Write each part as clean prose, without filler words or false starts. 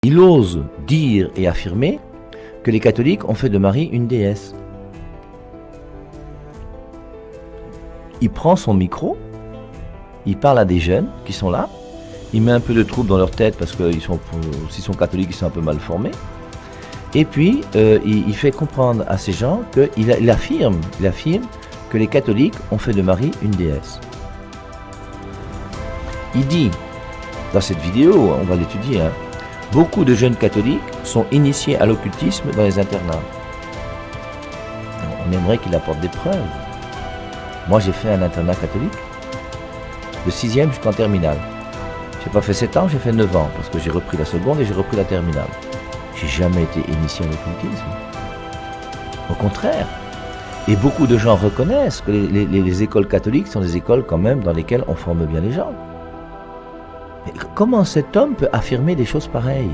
Il ose dire et affirmer que les catholiques ont fait de Marie une déesse. Il prend son micro, il parle à des jeunes qui sont là, il met un peu de trouble dans leur tête parce que s'ils sont catholiques, ils sont un peu mal formés. Et puis, il fait comprendre à ces gens qu'il affirme que les catholiques ont fait de Marie une déesse. Il dit, dans cette vidéo, on va l'étudier, beaucoup de jeunes catholiques sont initiés à l'occultisme dans les internats. On aimerait qu'il apporte des preuves. Moi, j'ai fait un internat catholique, de 6e jusqu'en terminale. J'ai pas fait 7 ans, j'ai fait 9 ans, parce que j'ai repris la seconde et j'ai repris la terminale. J'ai jamais été initié à l'occultisme. Au contraire. Et beaucoup de gens reconnaissent que les écoles catholiques sont des écoles quand même dans lesquelles on forme bien les gens. Mais comment cet homme peut affirmer des choses pareilles?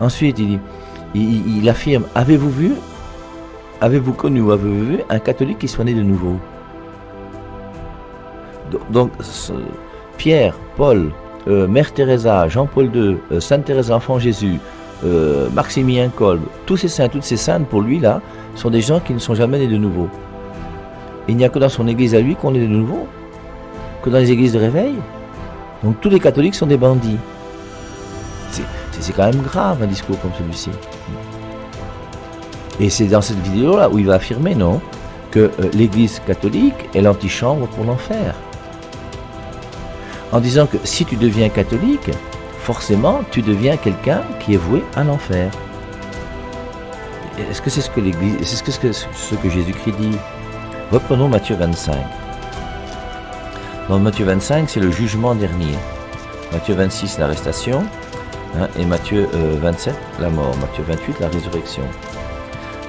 Ensuite, il affirme, avez-vous connu ou avez-vous vu un catholique qui soit né de nouveau? Donc, Pierre, Paul, Mère Teresa, Jean-Paul II, Sainte Thérèse l'Enfant Jésus, Maximilien Kolbe, tous ces saints, toutes ces saintes pour lui là, sont des gens qui ne sont jamais nés de nouveau. Il n'y a que dans son église à lui qu'on est de nouveau, que dans les églises de réveil. Donc tous les catholiques sont des bandits. C'est quand même grave un discours comme celui-ci. Et c'est dans cette vidéo là où il va affirmer, non, que l'église catholique est l'antichambre pour l'enfer. En disant que si tu deviens catholique, forcément, tu deviens quelqu'un qui est voué à l'enfer. Est-ce que c'est ce que l'Église, est-ce que ce que Jésus-Christ dit? Reprenons Matthieu 25. Dans Matthieu 25, c'est le jugement dernier. Matthieu 26, l'arrestation. Et Matthieu 27, la mort. Matthieu 28, la résurrection.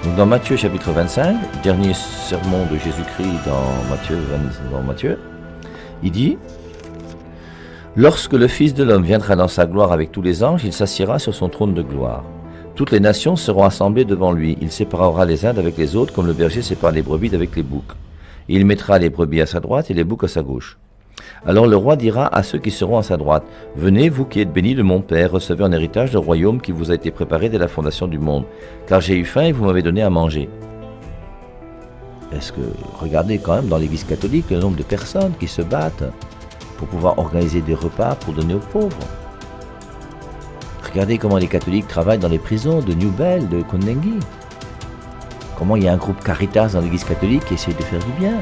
Donc dans Matthieu chapitre 25, dernier sermon de Jésus-Christ dans Matthieu, il dit: lorsque le Fils de l'homme viendra dans sa gloire avec tous les anges, il s'assiera sur son trône de gloire. Toutes les nations seront assemblées devant lui. Il séparera les uns d'avec les autres, comme le berger sépare les brebis d'avec les boucs. Et il mettra les brebis à sa droite et les boucs à sa gauche. Alors le roi dira à ceux qui seront à sa droite: venez, vous qui êtes bénis de mon Père, recevez en héritage le royaume qui vous a été préparé dès la fondation du monde. Car j'ai eu faim et vous m'avez donné à manger. Est-ce que, regardez quand même dans l'église catholique le nombre de personnes qui se battent pour pouvoir organiser des repas pour donner aux pauvres. Regardez comment les catholiques travaillent dans les prisons de New Bell, de Kondengi. Comment il y a un groupe Caritas dans l'église catholique qui essaye de faire du bien.